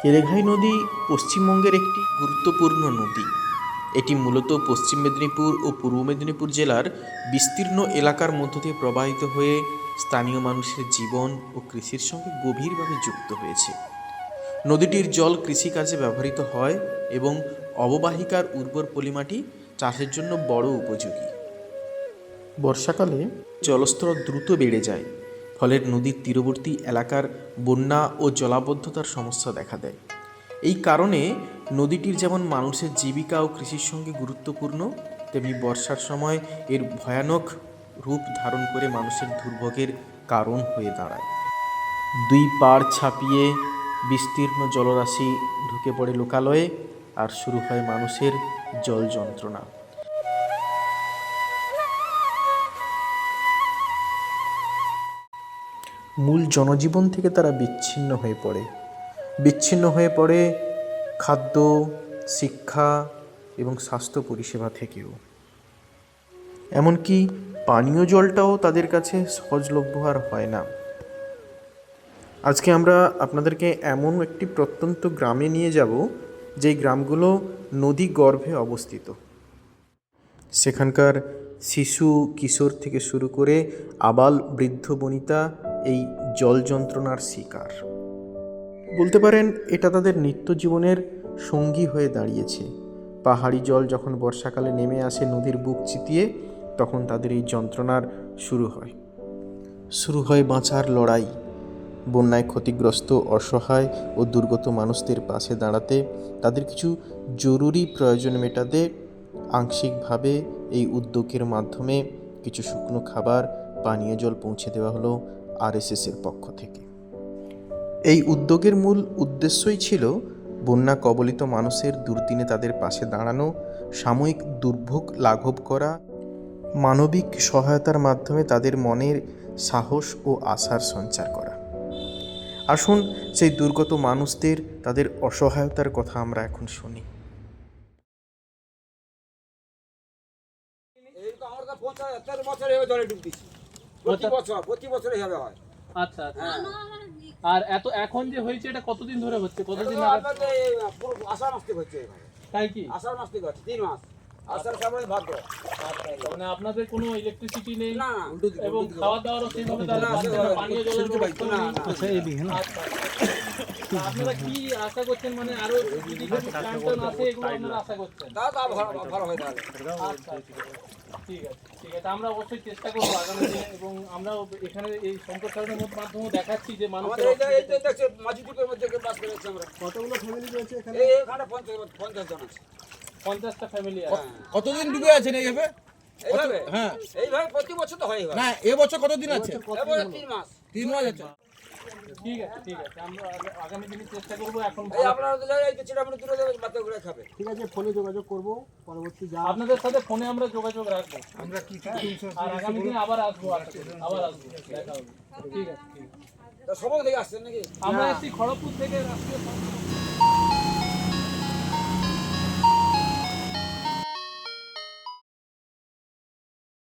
কেলেঘাই নদী পশ্চিমবঙ্গের একটি গুরুত্বপূর্ণ নদী। এটি মূলত পশ্চিম মেদিনীপুর ও পূর্ব মেদিনীপুর জেলার বিস্তীর্ণ এলাকার মধ্য দিয়ে প্রবাহিত হয়ে স্থানীয় মানুষের জীবন ও কৃষির সঙ্গে গভীরভাবে যুক্ত হয়েছে। নদীটির জল কৃষিকাজে ব্যবহৃত হয় এবং অববাহিকার উর্বর পলিমাটি চাষের জন্য বড় উপযোগী। বর্ষাকালে জলস্তর দ্রুত বেড়ে যায়, ফলে নদীর তীরবর্তী এলাকার বন্যা ও জলাবদ্ধতার সমস্যা দেখা দেয়। এই কারণে নদীটির যেমন মানুষের জীবিকা ও কৃষির সঙ্গে গুরুত্বপূর্ণ, তেমনি বর্ষার সময় এর ভয়ানক রূপ ধারণ করে মানুষের দুর্ভোগের কারণ হয়ে দাঁড়ায়। দুই পাড় ছাপিয়ে বিস্তীর্ণ জলরাশি ঢুকে পড়ে লোকালয়ে, আর শুরু হয় মানুষের জল যন্ত্রণা। মূল জনজীবন থেকে তারা বিচ্ছিন্ন হয়ে পড়ে খাদ্য, শিক্ষা এবং স্বাস্থ্য পরিষেবা থেকেও। এমনকি পানীয় জলটাও তাদের কাছে সহজলভ্য আর হয় না। আজকে আমরা আপনাদেরকে এমন একটি প্রত্যন্ত গ্রামে নিয়ে যাব, যেই গ্রামগুলো নদী গর্ভে অবস্থিত। সেখানকার শিশু কিশোর থেকে শুরু করে আবাল বৃদ্ধ বনিতা এই জল যন্ত্রণার শিকার। বলতে পারেন এটা তাদের নিত্য জীবনের সঙ্গী হয়ে দাঁড়িয়েছে। পাহাড়ি জল যখন বর্ষাকালে নেমে আসে নদীর বুক চিতিয়ে, তখন তাদের এই যন্ত্রণার শুরু হয় বাঁচার লড়াই। বন্যায় ক্ষতিগ্রস্ত, অসহায় ও দুর্গত মানুষদের পাশে দাঁড়াতে, তাদের কিছু জরুরি প্রয়োজন মেটাতে আংশিকভাবে এই উদ্যোগের মাধ্যমে কিছু শুকনো খাবার, পানীয় জল পৌঁছে দেওয়া হলো RSS-এর পক্ষ থেকে। এই উদ্যোগের মূল উদ্দেশ্যই ছিল বন্যা কবলিত মানুষের দুর্দিনে তাদের পাশে দাঁড়ানো, সাময়িক দুর্ভোগ লাঘব করা, মানবিক সহায়তার মাধ্যমে তাদের মনের সাহস ও আশার সঞ্চার করা। আসুন সেই দুর্গত মানুষদের, তাদের অসহায়তার কথা আমরা এখন শুনি। আচ্ছা আচ্ছা। আর এত এখন যে হয়েছে এটা কতদিন ধরে হচ্ছে? কতদিন আষাঢ় মাস থেকে হচ্ছে, তাই কি? আষাঢ় মাস থেকে হচ্ছে 3 মাস, আষাঢ় শ্রাবণ ভাদ্র। মানে আপনাদের কোনো ইলেকট্রিসিটি নেই না, এবং খাওয়া দাওয়ারও সেইভাবে পানীয় জলের ব্যবস্থা নেই। আচ্ছা, আপনারা কি আশা করছেন, মানে আরো যদি প্ল্যান্টন আছে এগুলো আপনারা আশা করছেন? তা ভালো হয় তাহলে। আচ্ছা ঠিক আছে ঠিক আছে, আমরা অবশ্যই চেষ্টা করবো আগামী দিনে, এবং আমরা এখানে এই সংকট সাধনের মাধ্যমে দেখাচ্ছি যে মানুষের দেখছে মাঝি দ্বীপের মধ্যে বাস করেছে। আমরা কতগুলো ফ্যামিলি রয়েছে এখানে? এখানে 50 জন আছে। 50টা ফ্যামিলি আছে। কতদিন ডুবে আছেন এইভাবে? এইভাবে? হ্যাঁ, এইভাবে প্রতি বছর তো হয় না এবছর কতদিন আছে? 3 মাস। 3 মাস আছে। ঠিক আছে আমরা আগামী দিনে চেষ্টা করবো। এখন এই আপনারা তো যাই এই চিড়ামুড়ি তুলে দেবে, বাচ্চা ঘুরে খাবে। ঠিক আছে, ফোনে যোগাযোগ করব, পরবর্তী যা আপনাদের সাথে ফোনে আমরা যোগাযোগ রাখবো। আমরা কি আর আগামী দিনে আবার আসবো, দেখা হবে। ঠিক আছে। তা সবাই থেকে আসছেন নাকি? আমরা এসেছি খড়গপুর থেকে রাষ্ট্রীয়